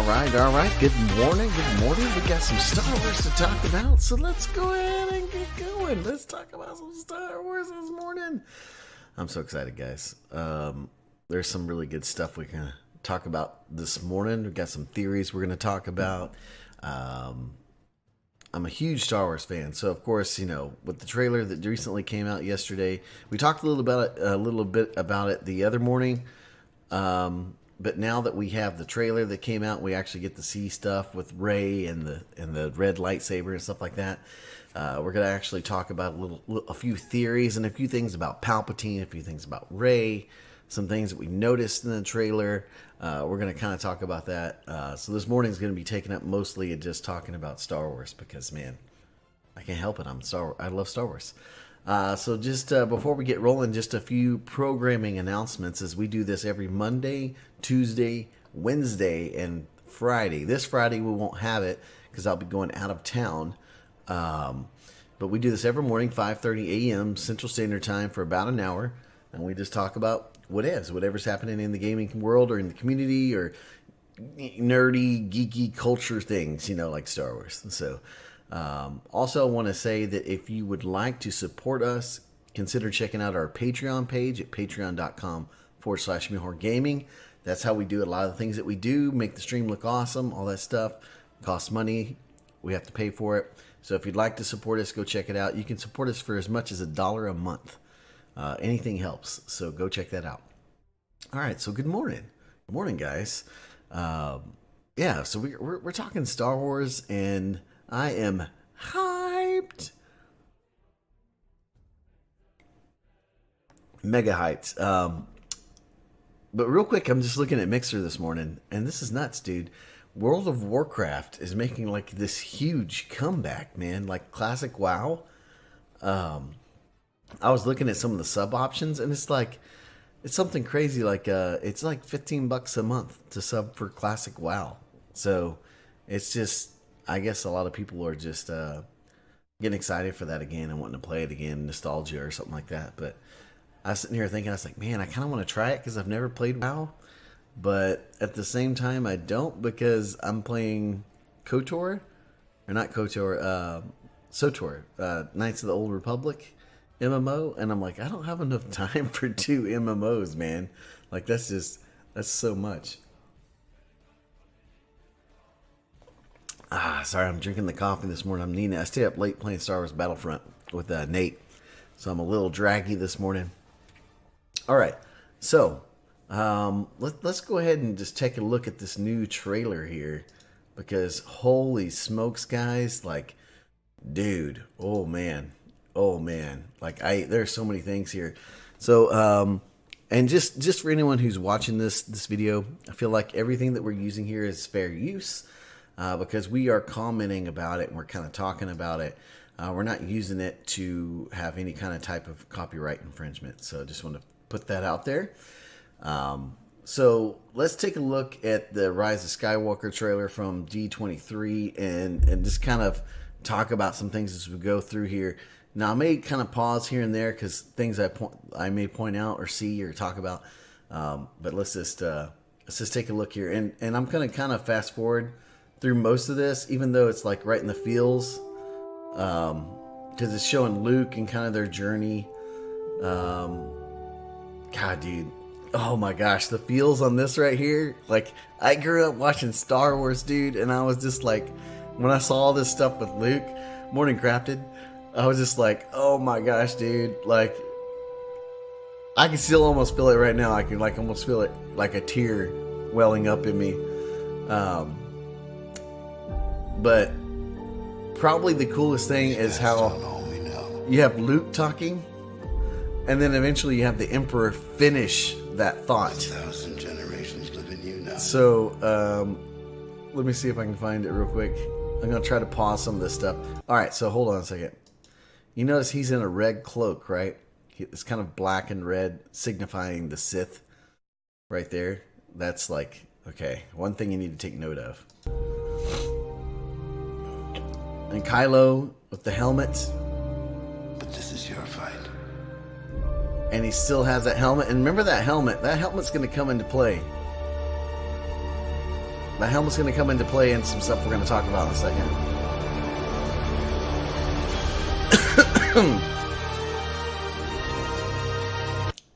All right. Good morning. We got some Star Wars to talk about, so let's go ahead and get going. Let's talk about some Star Wars this morning. I'm so excited, guys. There's some really good stuff we can talk about this morning. We've got some theories we're going to talk about. I'm a huge Star Wars fan, so of course, you know, with the trailer that recently came out yesterday, we talked a little bit about it the other morning. But now that we have the trailer that came out, we actually get to see stuff with Rey and the red lightsaber and stuff like that. We're gonna actually talk about a few theories and a few things about Palpatine, a few things about Rey, some things that we noticed in the trailer. We're gonna kind of talk about that. So this morning's gonna be taken up mostly at just talking about Star Wars because, man, I can't help it. I love Star Wars. So just before we get rolling, just a few programming announcements as we do this every Monday, Tuesday, Wednesday, and Friday. This Friday we won't have it because I'll be going out of town. But we do this every morning, 5:30 a.m. Central Standard Time for about an hour. And we just talk about whatever's happening in the gaming world or in the community or nerdy, geeky culture things, you know, like Star Wars. So also I want to say that if you would like to support us, consider checking out our Patreon page at patreon.com/MihorGaming. That's how we do a lot of the things that we do, make the stream look awesome, all that stuff. Costs money. We have to pay for it. So if you'd like to support us, go check it out. You can support us for as much as $1 a month. Anything helps. So go check that out. All right. So good morning. Good morning, guys. Yeah. So we're talking Star Wars, and I am hyped. Mega hyped. But real quick, I'm just looking at Mixer this morning, and this is nuts, dude. World of Warcraft is making like this huge comeback, man. Like classic WoW. I was looking at some of the sub options, and it's something crazy. Like it's like $15 a month to sub for classic WoW. So it's just, I guess a lot of people are just getting excited for that again and wanting to play it again, nostalgia or something like that. But I was sitting here thinking, I was like, man, I kind of want to try it because I've never played WoW. But at the same time, I don't, because I'm playing KOTOR, or not KOTOR, SOTOR, Knights of the Old Republic MMO, and I'm like, I don't have enough time for 2 MMOs, man. Like, that's so much. Sorry, I'm drinking the coffee this morning. I'm needing it. I stayed up late playing Star Wars Battlefront with Nate, so I'm a little draggy this morning. All right, so let's go ahead and just take a look at this new trailer here, because holy smokes, guys, like, dude, oh man, like there's so many things here. So and just for anyone who's watching this video, I feel like everything that we're using here is fair use, because we are commenting about it and we're kind of talking about it. We're not using it to have any kind of type of copyright infringement, so I just want to put that out there. So let's take a look at the Rise of Skywalker trailer from D23 and just kind of talk about some things as we go through here. Now, I may kind of pause here and there because things I may point out or see or talk about, but let's just take a look here. And I'm going to kind of fast forward through most of this, even though it's like right in the feels, because it's showing Luke and kind of their journey. God, dude. Oh my gosh, the feels on this right here. Like, I grew up watching Star Wars, dude, and I was just like, when I saw all this stuff with Luke, Morning Crafted, I was just like, oh my gosh, dude. Like, I can still almost feel it right now. I can like almost feel it like a tear welling up in me. But probably the coolest thing is how you have Luke talking, and then eventually you have the Emperor finish that thought. 1,000 generations live in you now. So, let me see if I can find it real quick. I'm going to try to pause some of this stuff. All right, so hold on a second. You notice he's in a red cloak, right? It's kind of black and red, signifying the Sith right there. That's like, okay, one thing you need to take note of. And Kylo with the helmet. But this is your fight. And he still has that helmet. And remember that helmet. That helmet's going to come into play. The helmet's going to come into play and some stuff we're going to talk about in a second.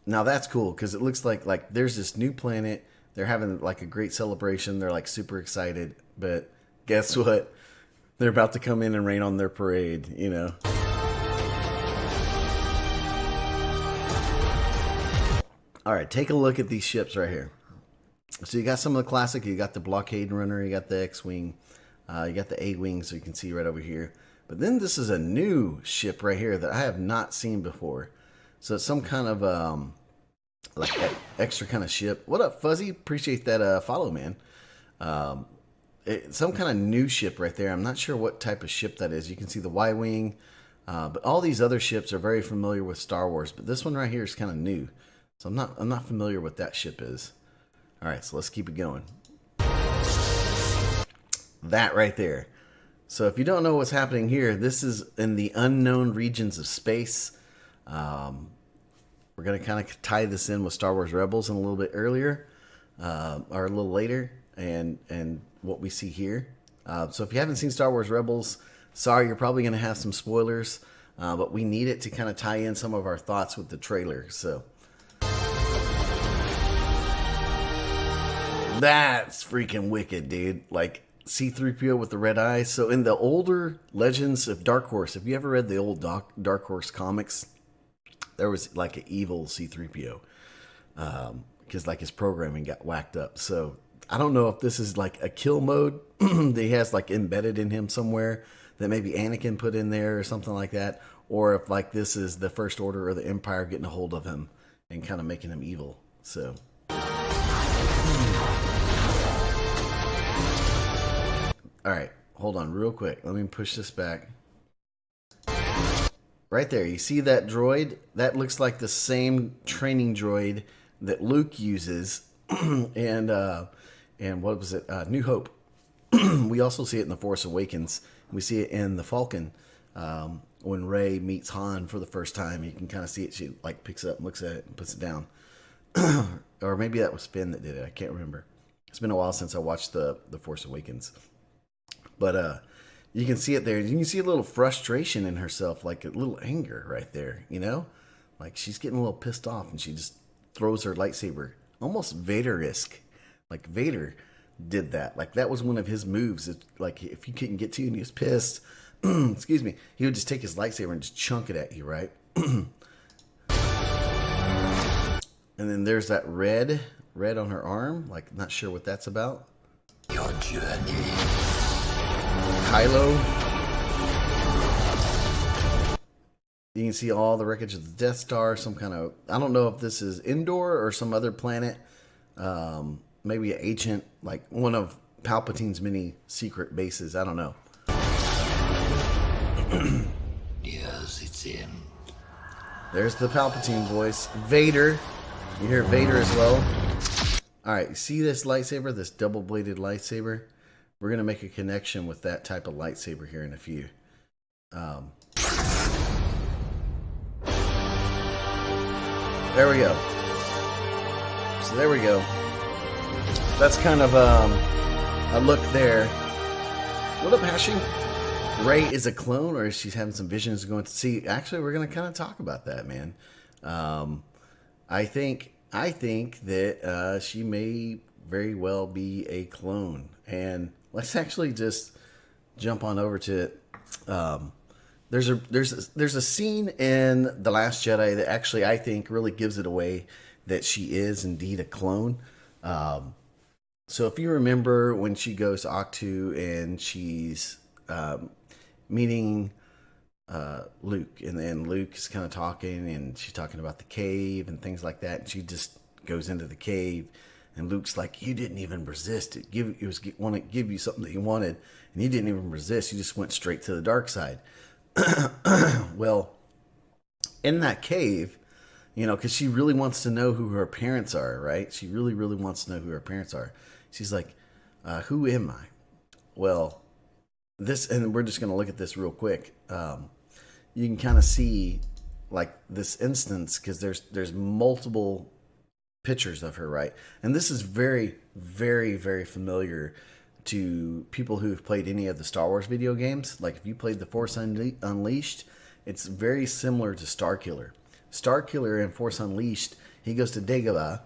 Now that's cool because it looks like there's this new planet. They're having like a great celebration. They're like super excited. But guess what? They're about to come in and rain on their parade, you know. All right, take a look at these ships right here. So you got some of the classic. You got the blockade runner. You got the X-wing. You got the A-wing, so you can see right over here. But then this is a new ship right here that I have not seen before. So it's some kind of like extra kind of ship. What up, Fuzzy? Appreciate that follow, man. Some kind of new ship right there. I'm not sure what type of ship that is. You can see the Y-wing. But all these other ships are very familiar with Star Wars. But this one right here is kind of new. So I'm not familiar what that ship is. All right, so let's keep it going. That right there. So if you don't know what's happening here, this is in the unknown regions of space. We're going to kind of tie this in with Star Wars Rebels and a little bit earlier, or a little later, and what we see here. So if you haven't seen Star Wars Rebels, sorry, you're probably going to have some spoilers, but we need it to kind of tie in some of our thoughts with the trailer. So that's freaking wicked, dude. Like C-3PO with the red eyes. So in the older Legends of Dark Horse, if you ever read the old Dark Horse comics, there was like an evil C-3PO because like his programming got whacked up. So I don't know if this is like a kill mode that he has like embedded in him somewhere that maybe Anakin put in there or something like that, or if like this is the First Order or the Empire getting a hold of him and kind of making him evil. So all right, hold on real quick. Let me push this back. Right there, you see that droid? That looks like the same training droid that Luke uses and what was it? New Hope. We also see it in The Force Awakens. We see it in The Falcon. When Rey meets Han for the first time, you can kind of see it. She like picks it up and looks at it and puts it down. Or maybe that was Finn that did it. I can't remember. It's been a while since I watched The Force Awakens. But you can see it there. You can see a little frustration in herself, like a little anger right there, you know? Like she's getting a little pissed off and she just throws her lightsaber. Almost Vader-esque. Like Vader did that. Like that was one of his moves. It's like if you couldn't get to you and he was pissed, excuse me, he would just take his lightsaber and just chunk it at you, right? And then there's that red on her arm. Like not sure what that's about. Your journey. Kylo. You can see all the wreckage of the Death Star. Some kind of, I don't know if this is Endor or some other planet. Maybe an ancient, like one of Palpatine's many secret bases. I don't know. Yes, it's in. There's the Palpatine voice. Vader. You hear Vader as well. All right, see this lightsaber, this double-bladed lightsaber? We're going to make a connection with that type of lightsaber here in a few. There we go. So there we go. That's kind of a look there. What up, Hashing? Rey is a clone, or is she having some visions going to see? Actually, we're going to kind of talk about that, man. I think that she may very well be a clone. And let's actually just jump on over to it. There's a scene in The Last Jedi that actually I think really gives it away that she is indeed a clone. So if you remember when she goes to Ahch-To and she's meeting Luke, and then Luke is kind of talking and she's talking about the cave and things like that, and she just goes into the cave. And Luke's like, you didn't even resist. It was want to give you something that you wanted, and you didn't even resist. You just went straight to the dark side. Well, in that cave, you know, because she really wants to know who her parents are, right? She really, really wants to know who her parents are. She's like, who am I? Well, this, and we're just going to look at this real quick. You can kind of see, like, this instance, because there's multiple pictures of her, right? And this is very, very, very familiar to people who've played any of the Star Wars video games. Like if you played The Force Unleashed, it's very similar to Starkiller. Starkiller in Force Unleashed, he goes to Dagobah,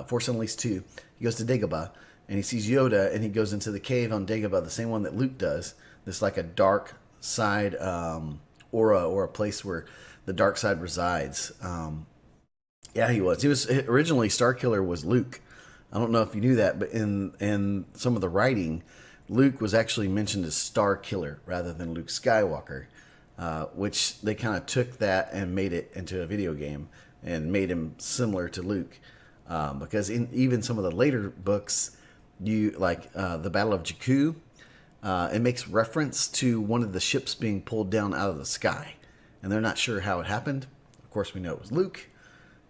Force Unleashed 2, he goes to Dagobah, and he sees Yoda, and he goes into the cave on Dagobah, the same one that Luke does. This like a dark side aura, or a place where the dark side resides. Yeah, he was. He was originally, Starkiller was Luke. I don't know if you knew that, but in some of the writing, Luke was actually mentioned as Starkiller rather than Luke Skywalker, which they kind of took that and made it into a video game and made him similar to Luke. Because in even some of the later books, you like the Battle of Jakku, it makes reference to one of the ships being pulled down out of the sky, and they're not sure how it happened. Of course, we know it was Luke.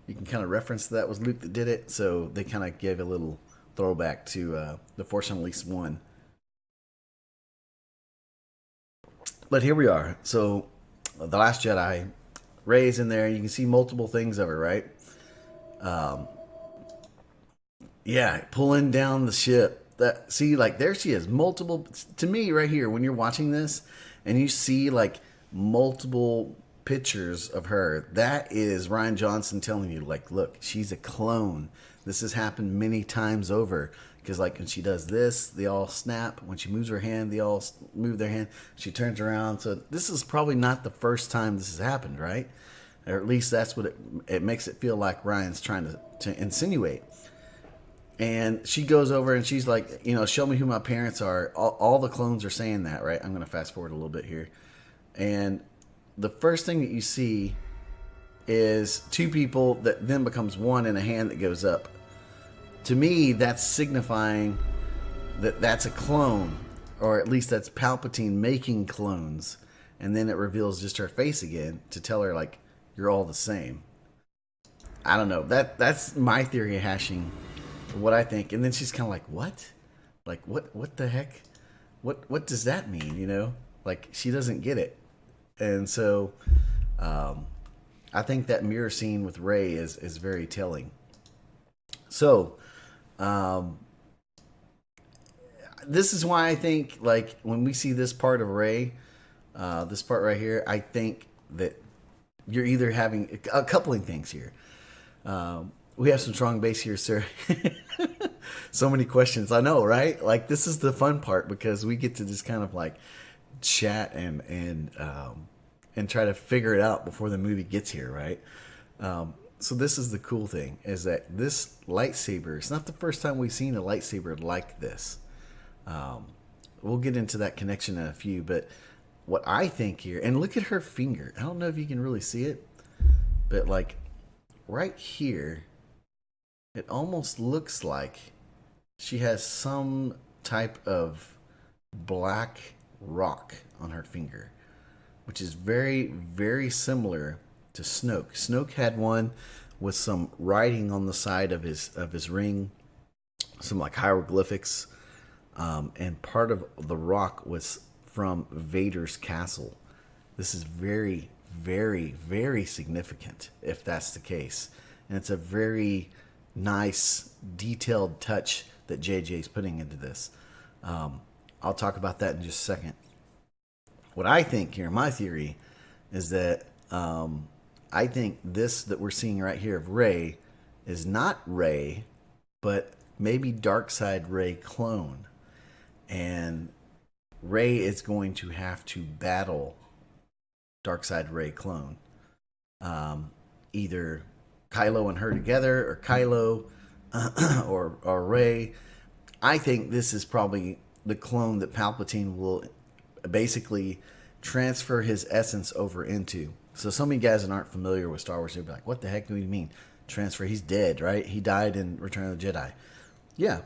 You can kind of reference that was Luke that did it, so they kind of gave a little throwback to The Force Unleashed 1. But here we are. So, The Last Jedi, Rey's in there. You can see multiple things of her, right? Yeah, pulling down the ship. See, like, there she is. Multiple, to me, right here, when you're watching this, and you see, like, multiple pictures of her, that is Rian Johnson telling you, like, look, she's a clone. This has happened many times over, because like when she does this, they all snap. When she moves her hand, they all move their hand. She turns around. So this is probably not the first time this has happened, right? Or at least that's what it makes it feel like Ryan's trying to insinuate. And she goes over and she's like, you know, show me who my parents are. All the clones are saying that, right? I'm going to fast forward a little bit here. And the first thing that you see is two people that then becomes one and a hand that goes up. To me, that's signifying that that's a clone, or at least that's Palpatine making clones. And then it reveals just her face again to tell her, like, you're all the same. I don't know. That's my theory of hashing what I think. And then she's kind of like, what? Like, what the heck? What does that mean, you know? Like, she doesn't get it. And so I think that mirror scene with Rey is very telling. So this is why I think, like, when we see this part of Rey, this part right here, I think that you're either having a coupling things here. We have some strong base here, sir. So many questions. I know, right? Like, this is the fun part, because we get to just kind of like chat and try to figure it out before the movie gets here, right? So this is the cool thing, is that this lightsaber, it's not the first time we've seen a lightsaber like this. We'll get into that connection in a few, but what I think here, and look at her finger. I don't know if you can really see it, but like right here, it almost looks like she has some type of black rock on her finger, which is very, very similar to Snoke. Snoke had one with some writing on the side of his ring, some like hieroglyphics, and part of the rock was from Vader's castle. This is very, very, very significant if that's the case, and it's a very nice, detailed touch that JJ's putting into this. I'll talk about that in just a second. What I think here, my theory, is that I think this that we're seeing right here of Rey is not Rey, but maybe Darkseid Rey clone. And Rey is going to have to battle Darkseid Rey clone. Either Kylo and her together, or Kylo or Rey. I think this is probably the clone that Palpatine will basically transfer his essence over into. So some of you guys that aren't familiar with Star Wars, you'll be like, what the heck do you mean transfer? He's dead, right? He died in Return of the Jedi. Yeah.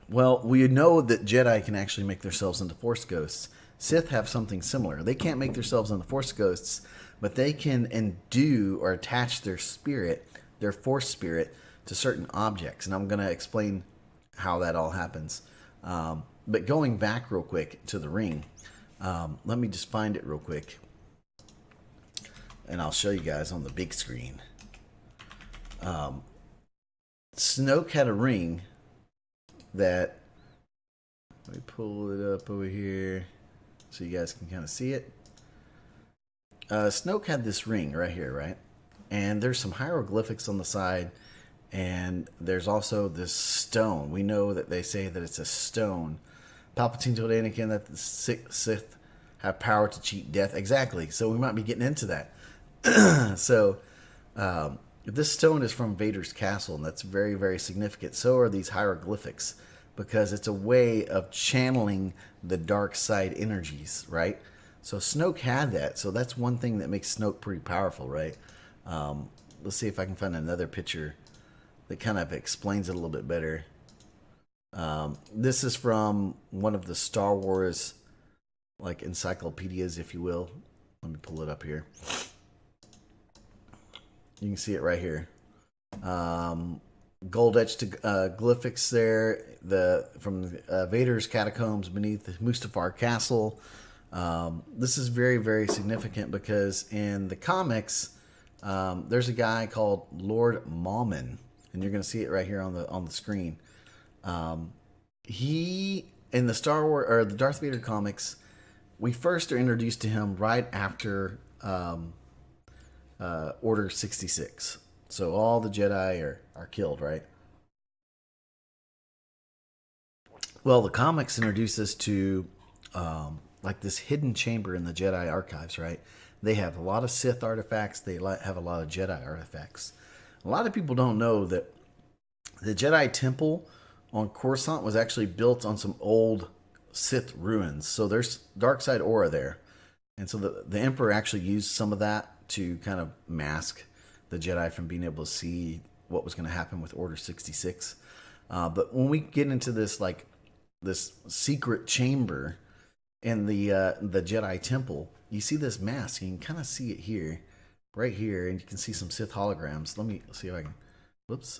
Well, we know that Jedi can actually make themselves into Force ghosts. Sith have something similar. They can't make themselves into Force ghosts, but they can endue or attach their spirit, their Force spirit, to certain objects. And I'm going to explain how that all happens. But going back real quick to the ring, let me just find it real quick, and I'll show you guys on the big screen. Snoke had a ring that Let me pull it up over here so you guys can kind of see it. Snoke had this ring right here, right? And there's some hieroglyphics on the side, and there's also this stone. We know that they say that it's a stone. Palpatine told Anakin that the Sith have power to cheat death. Exactly. So we might be getting into that. So this stone is from Vader's castle, and that's very, very significant. So are these hieroglyphics, because it's a way of channeling the dark side energies, right? So Snoke had that. So that's one thing that makes Snoke pretty powerful, right? Let's see if I can find another picture that kind of explains it a little bit better. This is from one of the Star Wars like encyclopedias, if you will. Let me pull it up here. You can see it right here. Gold etched glyphics there. From Vader's catacombs beneath Mustafar Castle. This is very, very significant because in the comics, there's a guy called Lord Maulman, and you're going to see it right here on the screen. He in the Star Wars or the Darth Vader comics, we first are introduced to him right after Order 66. So all the Jedi are killed, right? Well, the comics introduce us to like this hidden chamber in the Jedi archives, right? They have a lot of Sith artifacts. They have a lot of Jedi artifacts. A lot of people don't know that the Jedi Temple on Coruscant was actually built on some old Sith ruins. So there's dark side aura there. And so the Emperor actually used some of that to kind of mask the Jedi from being able to see what was going to happen with Order 66. But when we get into this, like, this secret chamber in the Jedi Temple, you see this mask. You can kind of see it here, right here, and you can see some Sith holograms. Let me see if I can, whoops,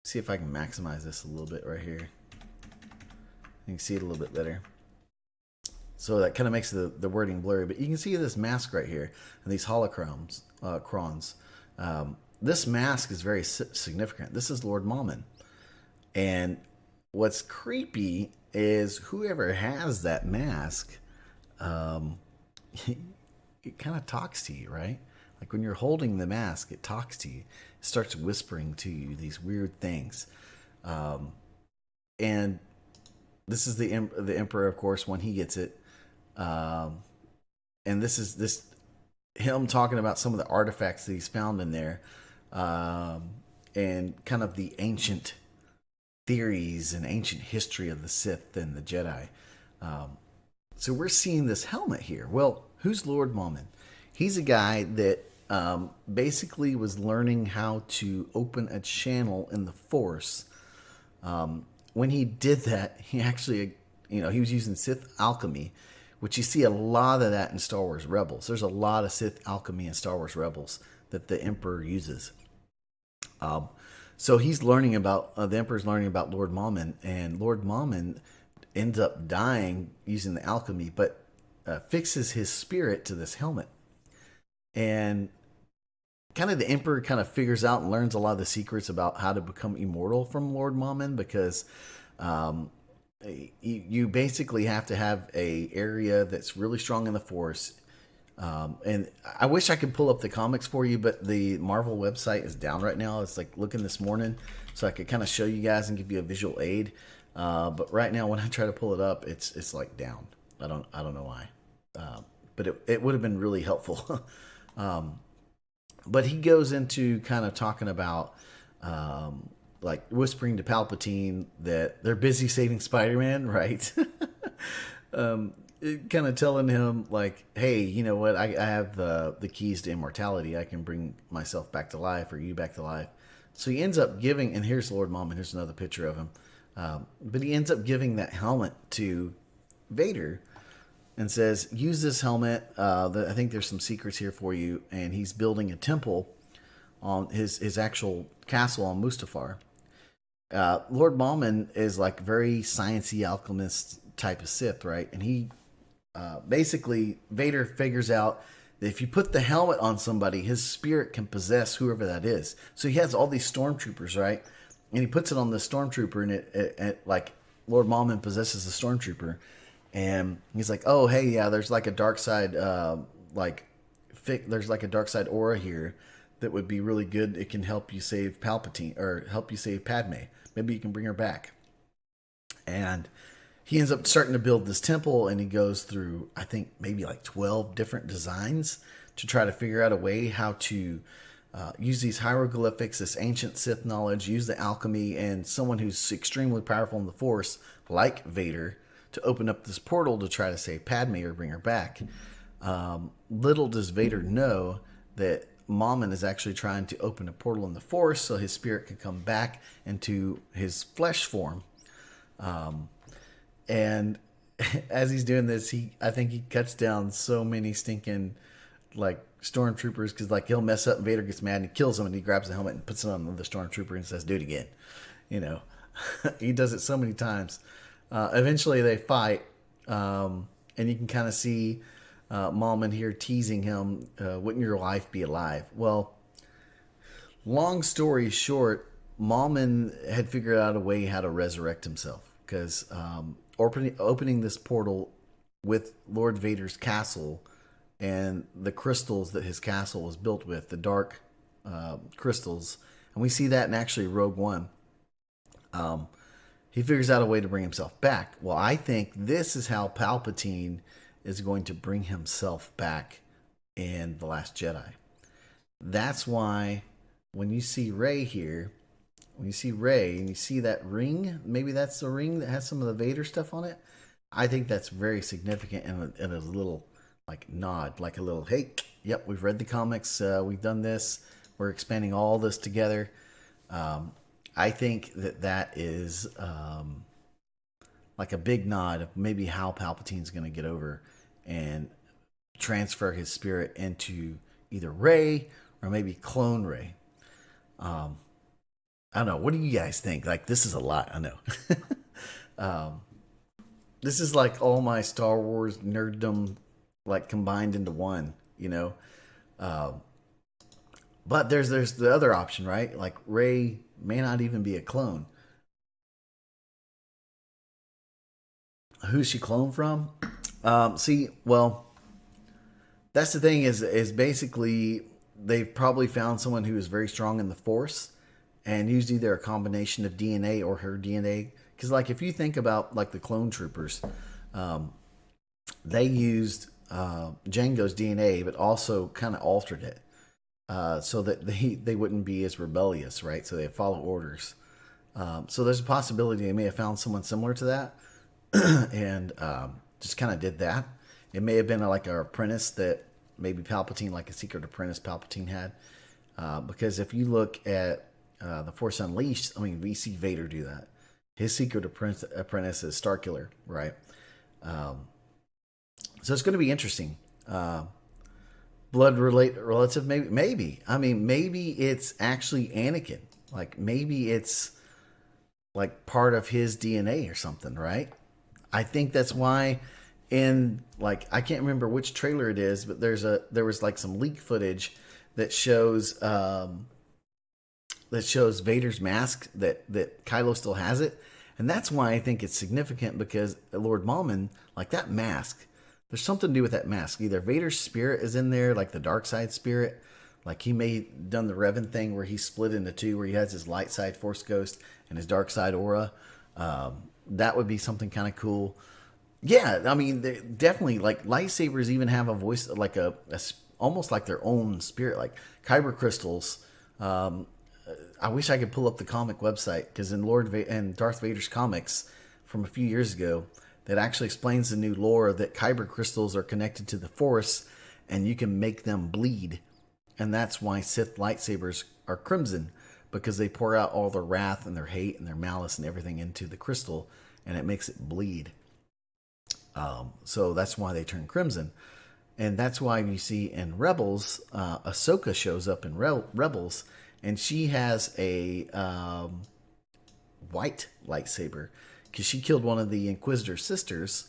see if I can maximize this a little bit right here. You can see it a little bit better. So that kind of makes the wording blurry, but you can see this mask right here and these holocrons. This mask is very significant. This is Lord Maulman. And what's creepy is whoever has that mask, it kind of talks to you, right? Like when you're holding the mask, it talks to you. It starts whispering to you these weird things. And this is the Emperor, of course, when he gets it. And this is him talking about some of the artifacts that he's found in there, and kind of the ancient theories and ancient history of the Sith and the Jedi. So we're seeing this helmet here. Well, who's Lord Maulman? He's a guy that basically was learning how to open a channel in the Force. When he did that, he actually, he was using Sith alchemy, which you see a lot of that in Star Wars Rebels. There's a lot of Sith alchemy in Star Wars Rebels that the Emperor uses. So he's learning about, the Emperor's learning about Lord Maulman, and Lord Maulman ends up dying using the alchemy, but fixes his spirit to this helmet. And kind of the Emperor kind of figures out and learns a lot of the secrets about how to become immortal from Lord Maulman, because you basically have to have a area that's really strong in the Force. And I wish I could pull up the comics for you, but the Marvel website is down right now. It's like looking this morning, so I could kind of show you guys and give you a visual aid. But right now, when I try to pull it up, it's like down. I don't know why. But it would have been really helpful. But he goes into kind of talking about, like whispering to Palpatine that they're busy saving Spider-Man, right? Kind of telling him like, hey, you know what? I have the keys to immortality. I can bring myself back to life, or you back to life. So he ends up giving, and here's Lord Maulman. Here's another picture of him. But he ends up giving that helmet to Vader and says, use this helmet. I think there's some secrets here for you. And he's building a temple on his actual castle on Mustafar. Lord Maulman is like very sciencey alchemist type of Sith, right? And he basically, Vader figures out that if you put the helmet on somebody, his spirit can possess whoever that is. So he has all these stormtroopers, right? And he puts it on the stormtrooper, and it like Lord Malman possesses the stormtrooper, and he's like, "Oh, hey, yeah, there's like a dark side, there's like a dark side aura here that would be really good. It can help you save Palpatine or help you save Padme. Maybe you can bring her back." And he ends up starting to build this temple, and he goes through, I think, maybe like 12 different designs to try to figure out a way how to use these hieroglyphics, this ancient Sith knowledge, use the alchemy, and someone who's extremely powerful in the Force, like Vader, to open up this portal to try to save Padme or bring her back. Little does Vader know that Malman is actually trying to open a portal in the Force so his spirit can come back into his flesh form. And as he's doing this, I think he cuts down so many stinking like stormtroopers, because like he'll mess up and Vader gets mad and he kills him, and he grabs the helmet and puts it on the stormtrooper and says, "Do it again." You know, he does it so many times. Eventually they fight, and you can kind of see Malman here teasing him, "Wouldn't your life be alive?" Well, long story short, Malman had figured out a way how to resurrect himself, because opening this portal with Lord Vader's castle and the crystals that his castle was built with, the dark crystals, and we see that in actually Rogue One. He figures out a way to bring himself back. Well, I think this is how Palpatine is going to bring himself back in The Last Jedi. That's why when you see Rey here, when you see Rey and you see that ring, maybe that's the ring that has some of the Vader stuff on it. I think that's very significant and a little like nod, like a little, hey, yep, we've read the comics, we've done this, we're expanding all this together. I think that is like a big nod of maybe how Palpatine's going to get over and transfer his spirit into either Rey or maybe clone Rey. I don't know. What do you guys think? Like, this is a lot, I know. This is like all my Star Wars nerddom like combined into one, you know. But there's the other option, right? Like Rey may not even be a clone. Who's she cloned from? See, well, that's the thing is basically they've probably found someone who is very strong in the Force and used either a combination of DNA or her DNA. Because like if you think about like the clone troopers, they used Jango's DNA, but also kind of altered it so that they wouldn't be as rebellious, right? So they follow orders. So there's a possibility they may have found someone similar to that and just kind of did that. It may have been like an apprentice that maybe Palpatine, like a secret apprentice Palpatine had. Because if you look at The Force Unleashed, I mean, we see Vader do that. His secret apprentice is Starkiller, right? So it's going to be interesting. Blood relative, maybe. I mean, maybe it's actually Anakin. Like, maybe it's like part of his DNA or something, right? I think that's why in like I can't remember which trailer it is, but there was like some leak footage that shows Vader's mask that Kylo still has it, and that's why I think it's significant, because Lord Malman, like that mask, there's something to do with that mask. Either Vader's spirit is in there, like the dark side spirit, like he may have done the Revan thing where he split into two, where he has his light side Force ghost and his dark side aura. That would be something kind of cool. Yeah, I mean, definitely, like lightsabers even have a voice, like a almost like their own spirit, like kyber crystals. I wish I could pull up the comic website, because in Darth Vader's comics from a few years ago, that actually explains the new lore that kyber crystals are connected to the Force, and you can make them bleed, and that's why Sith lightsabers are crimson, because they pour out all their wrath and their hate and their malice and everything into the crystal, and it makes it bleed. So that's why they turn crimson. And that's why you see in Rebels, Ahsoka shows up in Rebels, and she has a white lightsaber, because she killed one of the Inquisitor sisters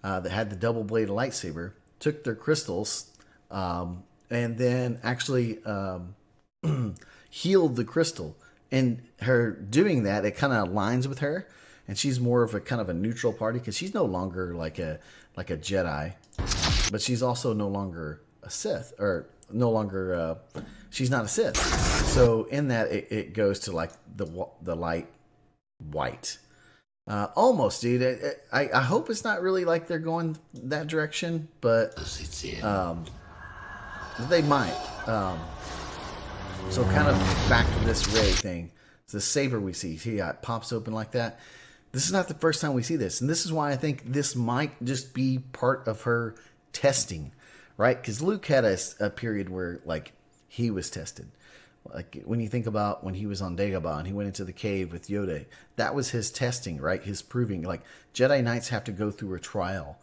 that had the double-bladed lightsaber, took their crystals, and then actually healed the crystal. And her doing that, it kind of aligns with her. and she's more of a kind of a neutral party because she's no longer like a Jedi, but she's also no longer a Sith, or no longer she's not a Sith. So in that, it goes to like the light white. Almost, dude. I hope it's not really like they're going that direction, but they might. So kind of back to this Rey thing. It's the saber we see. See how it pops open like that? This is not the first time we see this. And this is why I think this might just be part of her testing, right? Because Luke had a period where, like, he was tested. Like, when you think about when he was on Dagobah and he went into the cave with Yoda, that was his testing, right? His proving. Like, Jedi Knights have to go through a trial.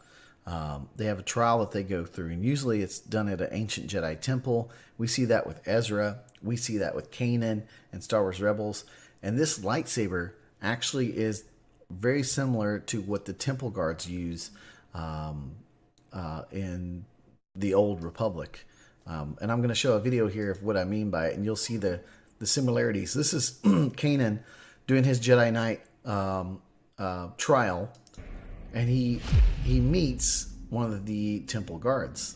They have a trial that they go through, and usually it's done at an ancient Jedi temple. We see that with Ezra. We see that with Kanan and Star Wars Rebels. And this lightsaber actually is very similar to what the Temple Guards use in the Old Republic. And I'm going to show a video here of what I mean by it, and you'll see the similarities. This is Kanan doing his Jedi Knight trial, and he meets one of the Temple Guards,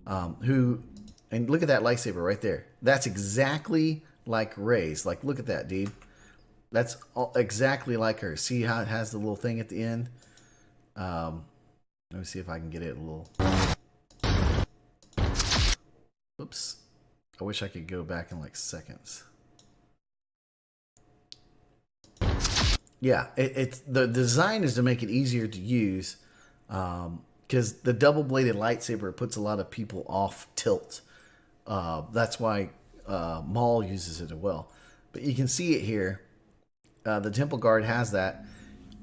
and look at that lightsaber right there. That's exactly like Rey's. Like, look at that, dude. That's exactly like her. See how it has the little thing at the end? Let me see if I can get it a little... Oops. I wish I could go back in like seconds. Yeah, it's the design is to make it easier to use, because the double-bladed lightsaber puts a lot of people off tilt. That's why Maul uses it as well. But you can see it here. The Temple Guard has that.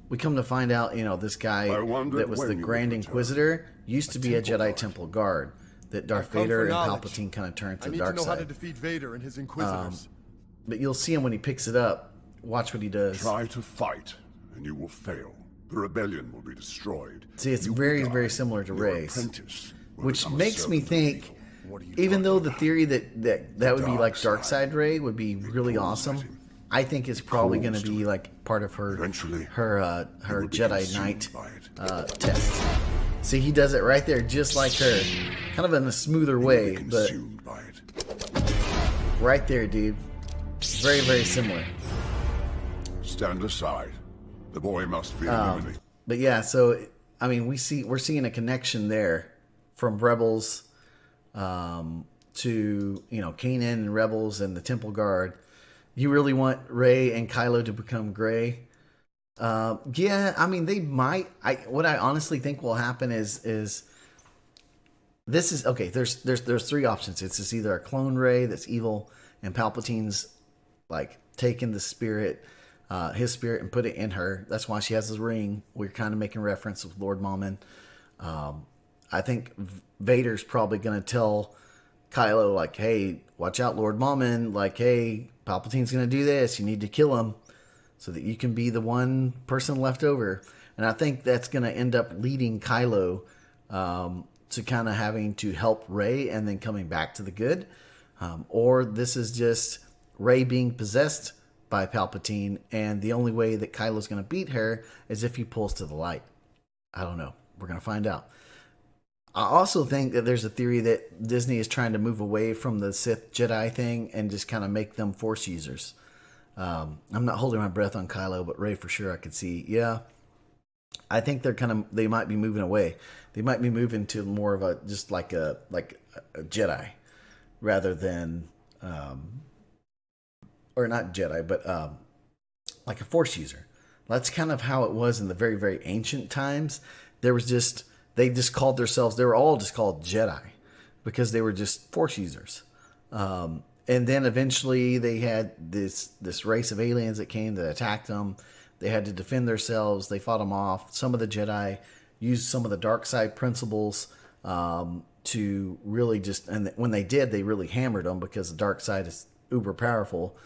We come to find out, this guy that was the Grand Inquisitor used to be a Jedi Temple Guard that Darth Vader and Palpatine kind of turned to the dark side. I need to know how to defeat Vader and his Inquisitors. But you'll see him when he picks it up. Watch what he does. Try to fight, and you will fail. The rebellion will be destroyed. See, it's very, very similar to Rey's, which makes me think, even though the theory that would be like Darkseid Rey would be really awesome, I think it's probably going to be like part of her Jedi Knight test. See, he does it right there, just like her, kind of in a smoother way, but right there, dude, very, very similar. Stand aside. The boy must be eliminated. But yeah, so I mean, we're seeing a connection there from Rebels to Kanan and Rebels and the Temple Guard. You really want Rey and Kylo to become gray? Yeah, I mean, they might. What I honestly think will happen is this is okay. There's three options. It's either a clone Rey that's evil and Palpatine's like taking the spirit. His spirit and put it in her. That's why she has his ring. We're kind of making reference with Lord Mammon. I think Vader's probably going to tell Kylo, like, hey, watch out, Lord Mammon. Like, hey, Palpatine's going to do this. You need to kill him so that you can be the one person left over. And I think that's going to end up leading Kylo to kind of having to help Rey and then coming back to the good. Or this is just Rey being possessed by Palpatine, and the only way that Kylo's going to beat her is if he pulls to the light. I don't know. We're going to find out. I also think that there's a theory that Disney is trying to move away from the Sith Jedi thing and just kind of make them Force users. I'm not holding my breath on Kylo, but Rey for sure I could see. Yeah, I think they might be moving away. They might be moving to more of a just like a Jedi rather than. Or not Jedi, but like a Force user. That's kind of how it was in the very, very ancient times. They just called themselves, they were all just called Jedi because they were just Force users. And then eventually they had this race of aliens that came that attacked them. They had to defend themselves. They fought them off. Some of the Jedi used some of the dark side principles to really just, and when they did, they really hammered them because the dark side is uber powerful.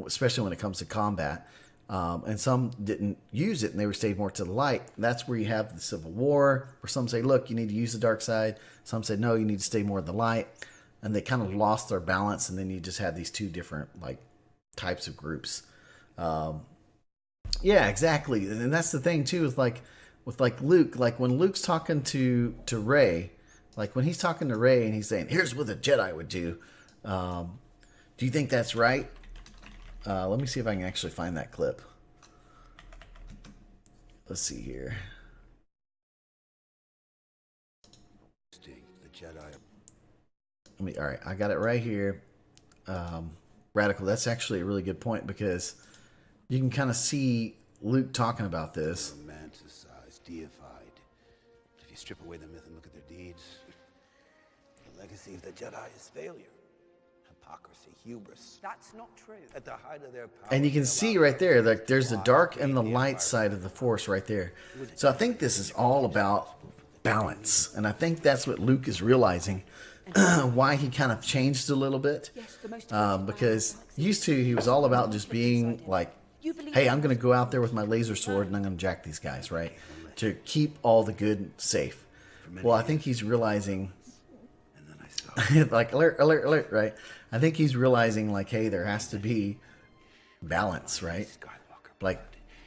Especially when it comes to combat. And some didn't use it and they stayed more to the light. That's where you have the Civil War, where some say, look, you need to use the dark side. Some say, no, you need to stay more in the light. And they kind of lost their balance, and then you just had these two different like types of groups. Yeah, exactly. And that's the thing too, with like Luke, like when Luke's talking to Rey, like when he's talking to Rey and he's saying, "Here's what a Jedi would do." Do you think that's right? Let me see if I can actually find that clip. Let's see here. The Jedi. All right, I got it right here. Radical, that's actually a really good point because you can kind of see Luke talking about this. Romanticized, deified. If you strip away the myth and look at their deeds, the legacy of the Jedi is failure. Hypocrisy, hubris. That's not true. At the height of their power. And you can see right there, like there's the dark and the light side of the Force right there. So I think this is all about balance. And I think that's what Luke is realizing. Why he kind of changed a little bit. Because used to, he was all about just being like, hey, I'm going to go out there with my laser sword and I'm going to jack these guys, right? To keep all the good safe. Well, I think he's realizing, like, alert, alert, alert, right? I think he's realizing, like, hey, there has to be balance, right? Like,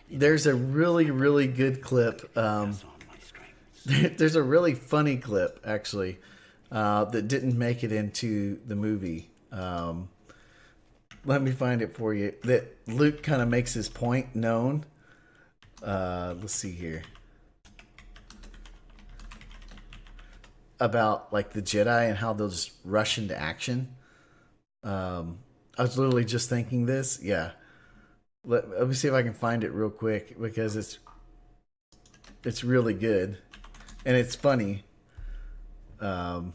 there's a really, really good clip. There's a really funny clip, actually, that didn't make it into the movie. Let me find it for you. That Luke kind of makes his point known. Let's see here. About like the Jedi and how they'll just rush into action. I was literally just thinking this. Yeah. Let me see if I can find it real quick because it's really good and it's funny. No,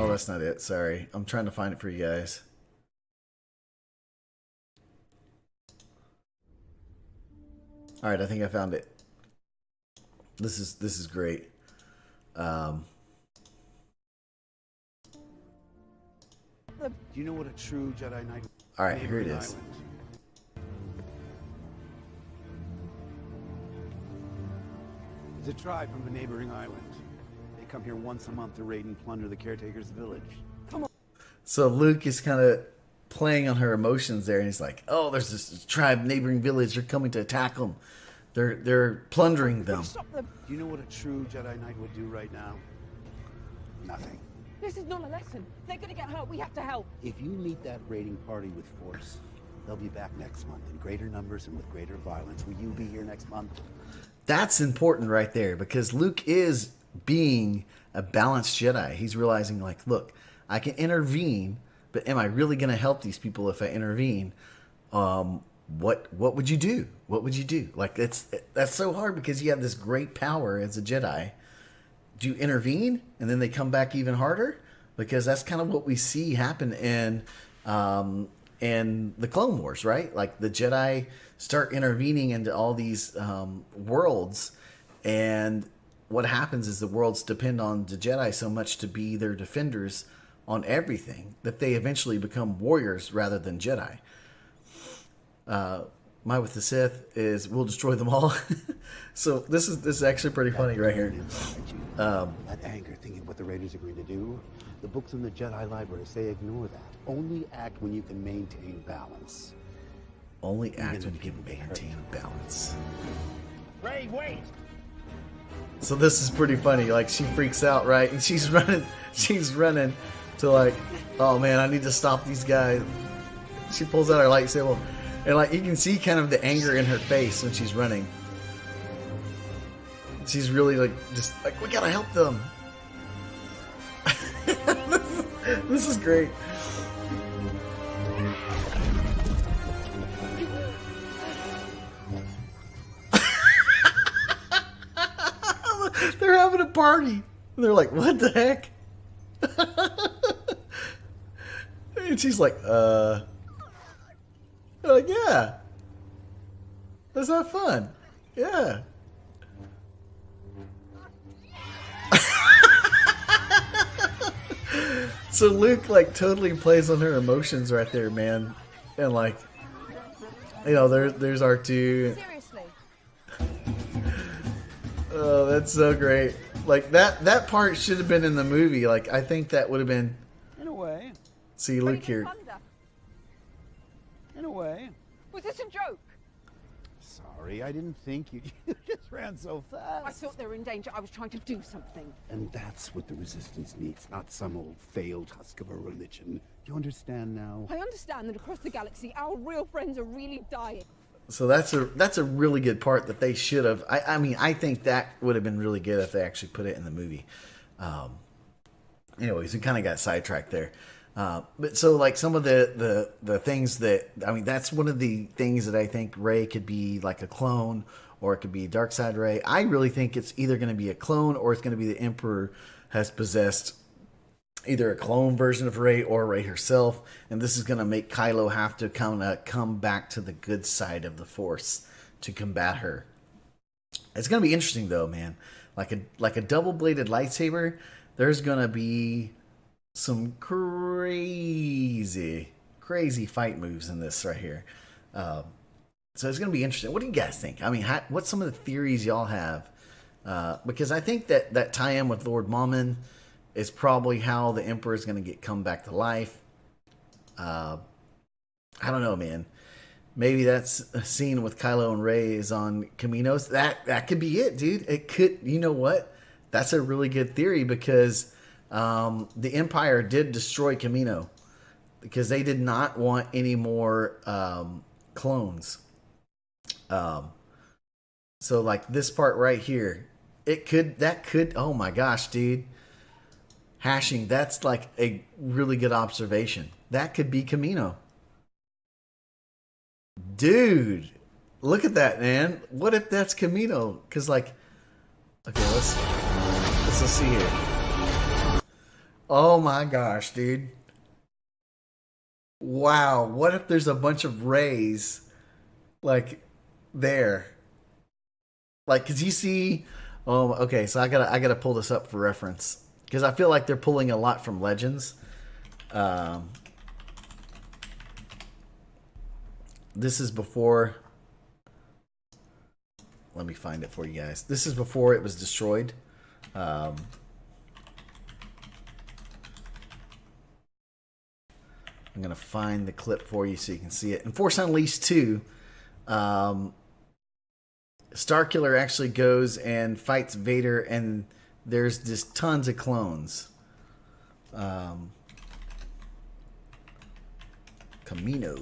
that's not it. Sorry. I'm trying to find it for you guys. All right, I think I found it. This is great. Do you know what a true Jedi Knight? All right, here it is. It's a tribe from a neighboring island. They come here once a month to raid and plunder the caretaker's village. Come on. So Luke is kind of playing on her emotions there, and he's like, "Oh, there's this tribe, neighboring village. They're coming to attack them. They're plundering them." Do you know what a true Jedi Knight would do right now? Nothing. This is not a lesson. They're gonna get hurt. We have to help. If you meet that raiding party with force, they'll be back next month in greater numbers and with greater violence. Will you be here next month? That's important right there because Luke is being a balanced Jedi. He's realizing, like, look, I can intervene, but am I really going to help these people if I intervene? What would you do? What would you do? Like, that's so hard because you have this great power as a Jedi. Do you intervene and then they come back even harder? Because that's kind of what we see happen in the Clone Wars, right? Like the Jedi start intervening into all these worlds, and what happens is the worlds depend on the Jedi so much to be their defenders on everything that they eventually become warriors rather than Jedi. My with the Sith is we'll destroy them all. So this is actually pretty funny right here. That anger, thinking what the Raiders are going to do. The books in the Jedi library say ignore that. Only act when you can maintain balance. Only act when you can maintain balance. Rey, wait! So this is pretty funny. Like she freaks out, right? And she's running to like, oh man, I need to stop these guys. She pulls out her lightsaber, and like you can see kind of the anger in her face when she's running. She's really like just like, we gotta help them. This is great. They're having a party. And they're like, what the heck? And she's like, They're like, yeah. Let's have fun. Yeah. So Luke like totally plays on her emotions right there, man. And like, you know, there's R2. Seriously. Oh, that's so great. Like that part should have been in the movie. Like I think that would have been. In a way. See Luke here. In a way. Was this a joke? Sorry, I didn't think you. You just ran so fast. I thought they were in danger. I was trying to do something. And that's what the Resistance needs, not some old failed husk of a religion. You understand now? I understand that across the galaxy, our real friends are really dying. So that's a really good part that they should have. I mean, I think that would have been really good if they actually put it in the movie. Anyways, we kind of got sidetracked there. But so like some of the things that, I mean, that's one of the things that I think Rey could be like a clone, or it could be Darkseid Rey. I really think it's either going to be a clone, or it's going to be the Emperor has possessed either a clone version of Rey or Rey herself, and this is going to make Kylo have to come back to the good side of the Force to combat her. It's going to be interesting though, man. Like a double-bladed lightsaber, there's going to be some crazy fight moves in this right here. So it's going to be interesting. What do you guys think? I mean, what's some of the theories y'all have? Because I think that tie-in with Lord Mammon is probably how the Emperor is going to come back to life. I don't know, man. Maybe that's a scene with Kylo and Rey is on Caminos. That could be it, dude. It could. You know what? That's a really good theory, because the Empire did destroy Camino because they did not want any more clones. So like this part right here, that could. Oh my gosh, dude. Hashing, that's like a really good observation. That could be Camino. Dude, look at that, man. What if that's Camino? Because like, okay, let's see here. Oh my gosh, dude. Wow, what if there's a bunch of Reys like there? Like, cause you see, oh, okay, so I gotta pull this up for reference, because I feel like they're pulling a lot from Legends. This is before. Let me find it for you guys. This is before it was destroyed. I'm going to find the clip for you so you can see it. In Force Unleashed 2, Starkiller actually goes and fights Vader, and there's just tons of clones. Camino.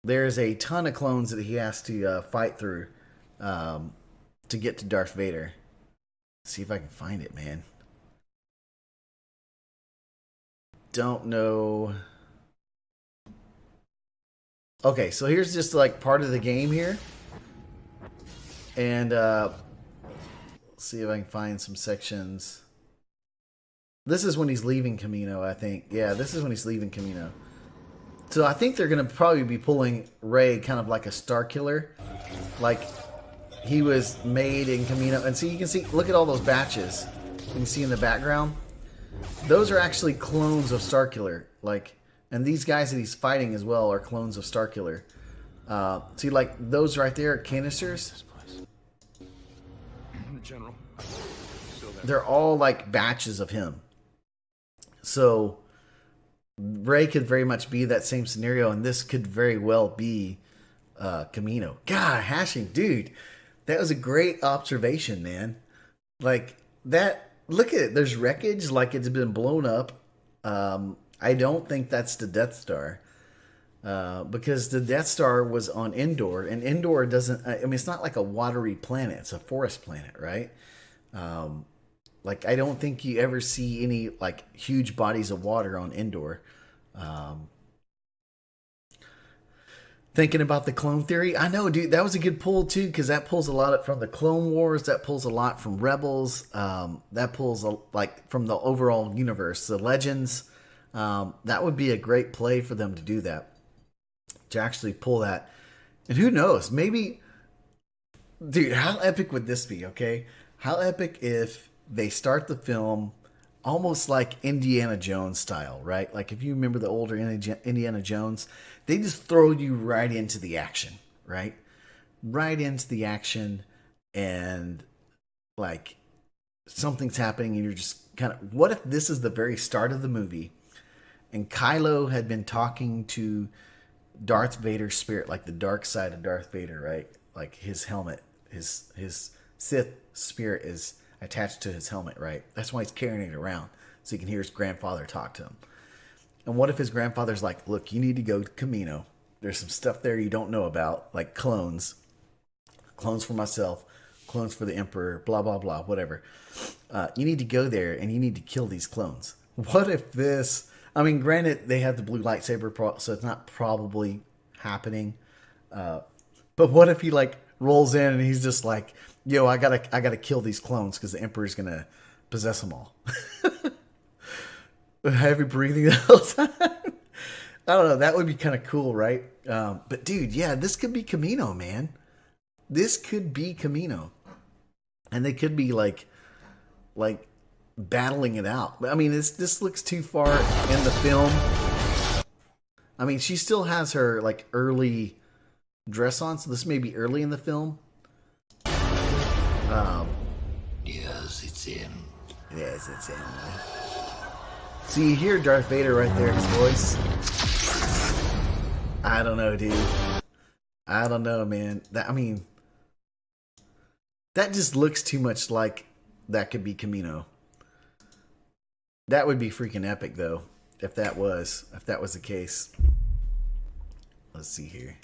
There's a ton of clones that he has to fight through to get to Darth Vader. Let's see if I can find it, man. Don't know. Okay, so here's just like part of the game here. And let's see if I can find some sections. This is when he's leaving Camino, I think. Yeah, this is when he's leaving Camino. So I think they're going to probably be pulling Rey kind of like a Starkiller. Like he was made in Camino. And see, you can see, look at all those batches you can see in the background. Those are actually clones of Starkiller. Like, and these guys that he's fighting as well are clones of Starkiller. See, like those right there are canisters. General. They're all like batches of him. So Rey could very much be that same scenario, and this could very well be Camino. God, Hashing, dude, that was a great observation, man. Like that, look at it. There's wreckage, like it's been blown up. I don't think that's the Death Star, because the Death Star was on Endor, and Endor doesn't. I mean, it's not like a watery planet; it's a forest planet, right? Like, I don't think you ever see any, like, huge bodies of water on Endor. Thinking about the clone theory, I know, dude, that was a good pull, too, because that pulls a lot from the Clone Wars, that pulls a lot from Rebels, that pulls, like, from the overall universe, the Legends. That would be a great play for them to do that, to actually pull that. And who knows, maybe, dude, how epic would this be, okay? How epic if they start the film almost like Indiana Jones style, right? Like if you remember the older Indiana Jones, they just throw you right into the action, right? Right into the action, and like something's happening and you're just kind of, what if this is the very start of the movie And Kylo had been talking to Darth Vader's spirit, like the dark side of Darth Vader, right? Like his helmet, his Sith spirit is attached to his helmet, right? That's why he's carrying it around, so he can hear his grandfather talk to him. And what if his grandfather's like, look, you need to go to Kamino. There's some stuff there you don't know about, like clones for myself, clones for the Emperor, blah, blah, blah, whatever. You need to go there and you need to kill these clones. What if this, I mean, granted, they have the blue lightsaber, so it's not probably happening. But what if he like rolls in and he's just like, yo, I gotta kill these clones because the Emperor's gonna possess them all. Heavy breathing the whole time. I don't know. That would be kind of cool, right? But dude, yeah, this could be Kamino, man. This could be Kamino, and they could be like battling it out. I mean, this looks too far in the film. I mean, she still has her like early dress on, so this may be early in the film. Yes, it's in. Yes, it's in. So you hear Darth Vader right there, his voice. I don't know, dude. I don't know, man. I mean, that just looks too much like that could be Kamino. That would be freaking epic, though, if that was the case. Let's see here.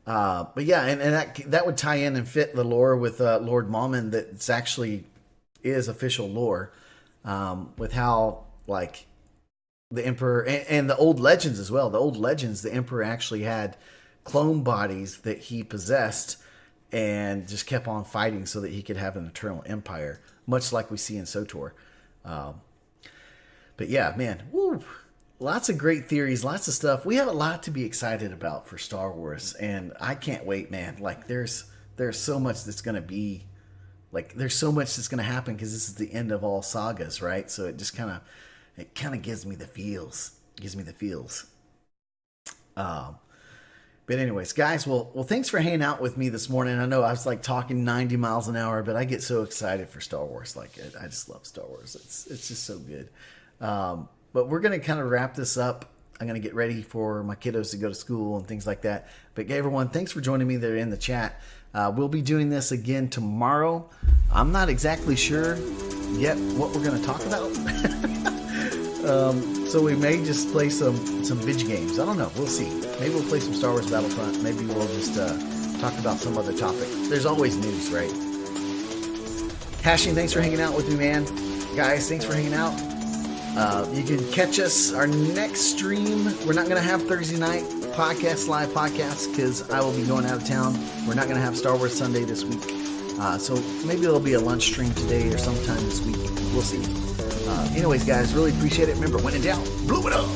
But yeah, and that would tie in and fit the lore with Lord Maulman. That's actually is official lore, with how like the Emperor and the old legends as well. The old legends, the Emperor actually had clone bodies that he possessed and just kept on fighting so that he could have an eternal empire, much like we see in SWTOR. But yeah, man, woo, lots of great theories, lots of stuff. We have a lot to be excited about for Star Wars, and I can't wait, man. Like there's so much that's going to be, like there's so much that's going to happen because this is the end of all sagas, right? So it just kind of gives me the feels. But anyways, guys, well, thanks for hanging out with me this morning. I know I was like talking 90 miles an hour, but I get so excited for Star Wars. Like I just love Star Wars. It's just so good. But we're going to kind of wrap this up. I'm going to get ready for my kiddos to go to school and things like that. But everyone, thanks for joining me there in the chat. We'll be doing this again tomorrow. I'm not exactly sure yet what we're going to talk about. So we may just play some video games. I don't know. We'll see. Maybe we'll play some Star Wars Battlefront. Maybe we'll just talk about some other topic. There's always news, right? Hashing, thanks for hanging out with me, man. Guys, thanks for hanging out. You can catch us our next stream. We're not going to have Thursday night live podcast because I will be going out of town. We're not going to have Star Wars Sunday this week. So maybe there'll be a lunch stream today or sometime this week. We'll see. Anyways, guys, really appreciate it. Remember, when in doubt, blow it up.